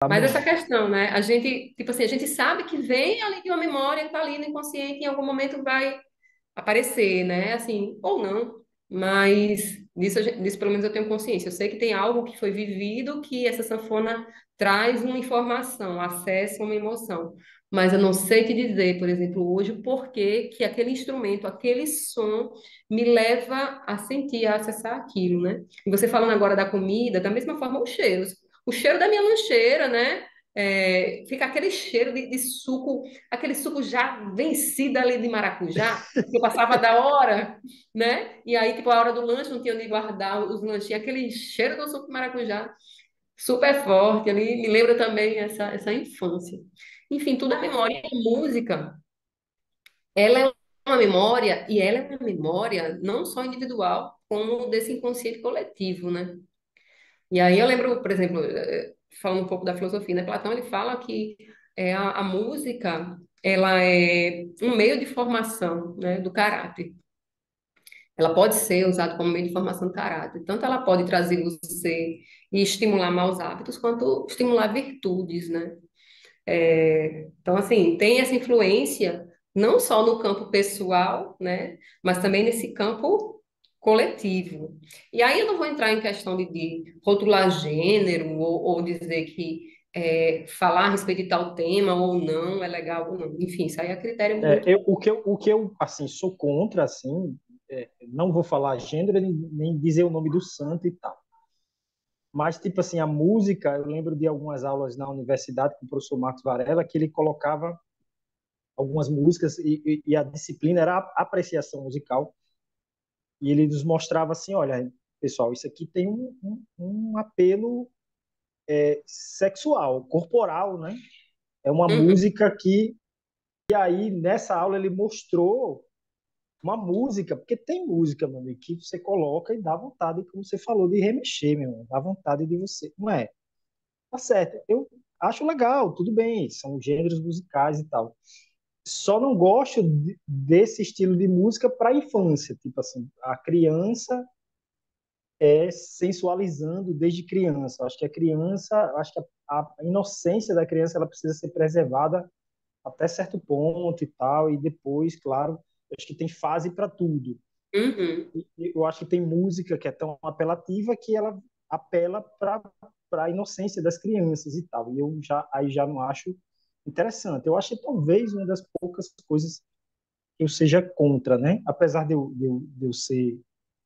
Mas essa questão, né? A gente, tipo assim, a gente sabe que vem ali de uma memória que está ali no inconsciente, em algum momento vai aparecer, né? Assim, ou não. Mas disso pelo menos eu tenho consciência. Eu sei que tem algo que foi vivido que essa sanfona traz uma informação, acessa uma emoção. Mas eu não sei te dizer, por exemplo, hoje, o porquê que aquele instrumento, aquele som me leva a sentir, a acessar aquilo, né? E você falando agora da comida, da mesma forma, os cheiros. O cheiro da minha lancheira, né? Fica aquele cheiro de suco, aquele suco já vencido ali de maracujá, que eu passava da hora, né? E aí, tipo, a hora do lanche não tinha onde guardar os lanchinhos, aquele cheiro do suco de maracujá super forte ali, me lembra também essa infância. Enfim, tudo é memória. E a música, ela é uma memória, e ela é uma memória não só individual, como desse inconsciente coletivo, né? E aí eu lembro, por exemplo, falando um pouco da filosofia, né? Platão, ele fala que a música, ela é um meio de formação, né, do caráter. Ela pode ser usada como meio de formação do caráter. Tanto ela pode trazer você e estimular maus hábitos, quanto estimular virtudes, né? Então, assim, tem essa influência não só no campo pessoal, né, mas também nesse campo coletivo. E aí eu não vou entrar em questão de rotular gênero ou dizer que falar a respeito de tal tema ou não é legal ou não. Enfim, isso aí é critério muito. O que eu assim, sou contra, assim, não vou falar gênero nem dizer o nome do santo e tal. Mas, tipo assim, a música, eu lembro de algumas aulas na universidade com o professor Marcos Varela, que ele colocava algumas músicas e a disciplina era a apreciação musical. E ele nos mostrava assim, olha, pessoal, isso aqui tem um apelo sexual, corporal, né? É uma Uhum, música que... E aí, nessa aula, ele mostrou uma música, porque tem música, meu amigo, que você coloca e dá vontade, como você falou, de remexer, meu irmão. Dá vontade de você. Não é? Tá certo. Eu acho legal, tudo bem, são gêneros musicais e tal. Só não gosto desse estilo de música para a infância, tipo assim, a criança sensualizando desde criança. Acho que a criança, acho que a inocência da criança ela precisa ser preservada até certo ponto e tal, e depois, claro, acho que tem fase para tudo. uhum. E eu acho que tem música que é tão apelativa que ela apela para a inocência das crianças e tal. E eu já aí já não acho interessante. Eu acho que talvez uma das poucas coisas que eu seja contra, né? Apesar de eu ser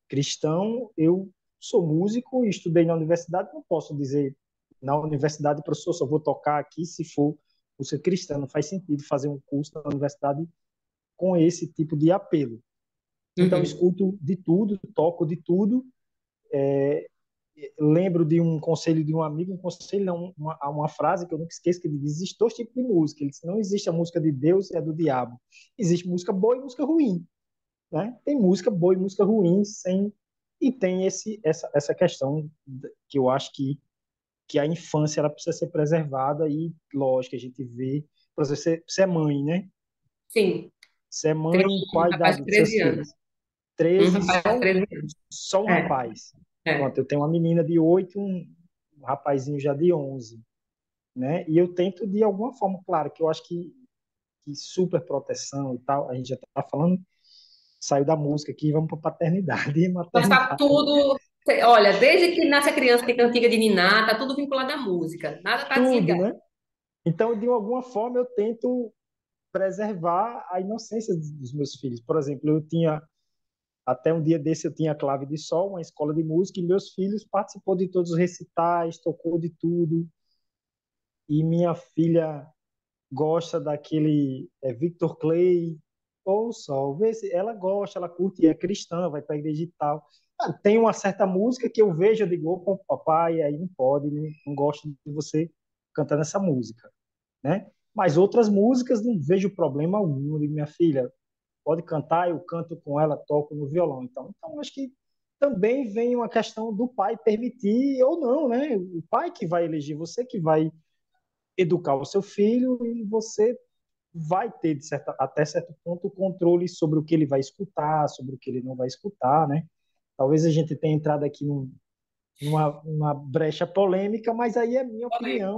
cristão, eu sou músico e estudei na universidade, não posso dizer na universidade, professor, só vou tocar aqui se for você cristão, não faz sentido fazer um curso na universidade com esse tipo de apelo. Então, eu Uhum. escuto de tudo, toco de tudo. Lembro de um conselho de um amigo, um conselho, não, uma frase que eu nunca esqueço, que ele diz: existe dois tipos de música. Ele disse: não existe a música de Deus e a do diabo. Existe música boa e música ruim, né? Tem música boa e música ruim, sem... E tem essa questão que eu acho que a infância ela precisa ser preservada e, lógico, a gente vê... Por exemplo, você é mãe, né? Sim, Você é tem mãe, qual a um rapaz idade de dos seus 13 anos. filhos? Um 13, rapaz de 13 anos. só um É, rapaz. Pronto, é. eu tenho uma menina de 8 e um rapazinho já de 11, né? E eu tento, de alguma forma, claro, que eu acho que super proteção e tal, a gente já está falando, saiu da música aqui, vamos para paternidade e Mas tá maternidade. tudo. Olha, desde que nasce a criança, tem cantiga de niná, tá tudo vinculado à música. Nada tá Tudo, desligado. né? Então, de alguma forma, eu tento preservar a inocência dos meus filhos. Por exemplo, até um dia desse, eu tinha Clave de Sol, uma escola de música, e meus filhos participou de todos os recitais, tocou de tudo. E minha filha gosta daquele Victor Clay, ou Sol, vê se ela gosta, ela curte, é cristã, vai para a igreja e tal. Tem uma certa música que eu vejo, eu digo, opa, papai, aí não pode, não gosto de você cantando essa música, né? Mas outras músicas não vejo problema algum. Eu digo, minha filha, pode cantar, eu canto com ela, toco no violão. Então acho que também vem uma questão do pai permitir ou não, né? O pai que vai eleger, você que vai educar o seu filho e você vai ter, até certo ponto, o controle sobre o que ele vai escutar, sobre o que ele não vai escutar, né? Talvez a gente tenha entrado aqui numa brecha polêmica, mas aí é minha opinião,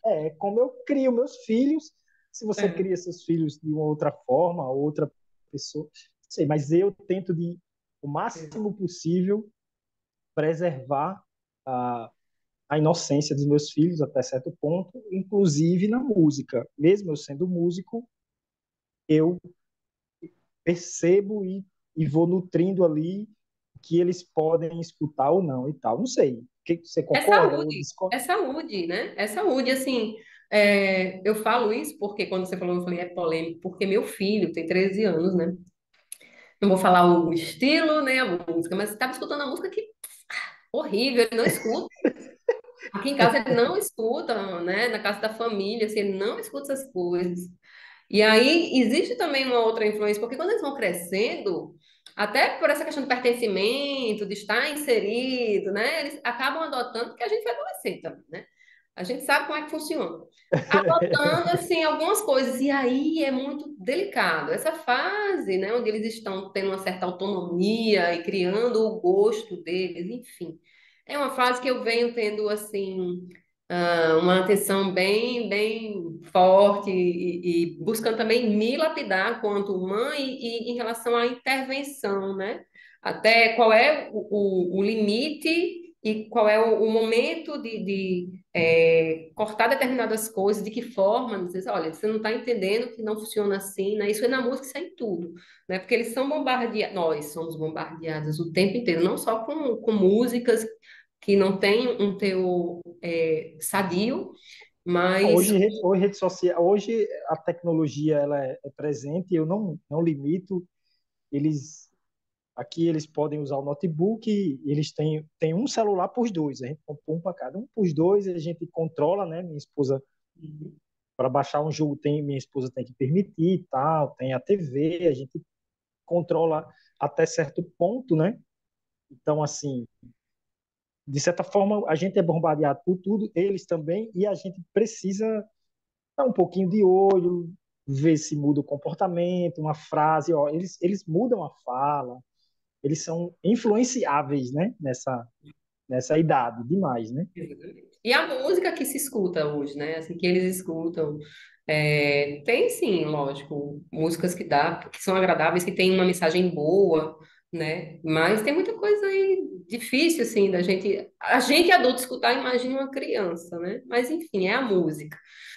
é como eu crio meus filhos. Se você É. cria seus filhos de uma outra forma, outra pessoa, não sei, mas eu tento de o máximo possível preservar a, a inocência dos meus filhos até certo ponto, inclusive na música. Mesmo eu sendo músico, eu percebo e vou nutrindo ali o que eles podem escutar ou não e tal. Não sei. O que você concorda ou discorda? É saúde, né? É saúde, assim, eu falo isso porque quando você falou, eu falei, é polêmico, porque meu filho tem 13 anos, né? Não vou falar o estilo, nem a música, mas estava escutando a música que horrível, ele não escuta. Aqui em casa ele não escuta, né? Na casa da família, assim, ele não escuta essas coisas. E aí existe também uma outra influência, porque quando eles vão crescendo, até por essa questão de pertencimento, de estar inserido, né? Eles acabam adotando, porque a gente foi adolescente também, né? A gente sabe como é que funciona. Adotando, assim, algumas coisas. E aí é muito delicado. Essa fase, né, onde eles estão tendo uma certa autonomia e criando o gosto deles, enfim. É uma fase que eu venho tendo, assim, uma atenção bem, bem forte e buscando também me lapidar quanto mãe e em relação à intervenção, né? Até qual é o limite e qual é o momento de cortar determinadas coisas, de que forma, não sei, olha, você não está entendendo que não funciona assim, né? Isso é na música, isso é em tudo, né? Porque eles são bombardeados, nós somos bombardeados o tempo inteiro, não só com músicas que não têm um teor sadio, mas Hoje rede social, hoje a tecnologia ela é presente, eu não limito, eles aqui eles podem usar o notebook, eles têm um celular para os dois, a gente compra um para cada um para os dois, a gente controla, né? Minha esposa para baixar um jogo tem minha esposa tem que permitir, e tal, tem a TV, a gente controla até certo ponto, né? Então assim, de certa forma a gente é bombardeado por tudo, eles também, e a gente precisa dar um pouquinho de olho, ver se muda o comportamento, uma frase, ó, eles mudam a fala, eles são influenciáveis, né, nessa idade, demais, né? e a música que se escuta hoje, né? Assim que eles escutam, tem sim, lógico, músicas que são agradáveis, que têm uma mensagem boa, né? Mas tem muita coisa aí difícil assim da gente, a gente adulto escutar, imagine uma criança, né? Mas enfim, é a música.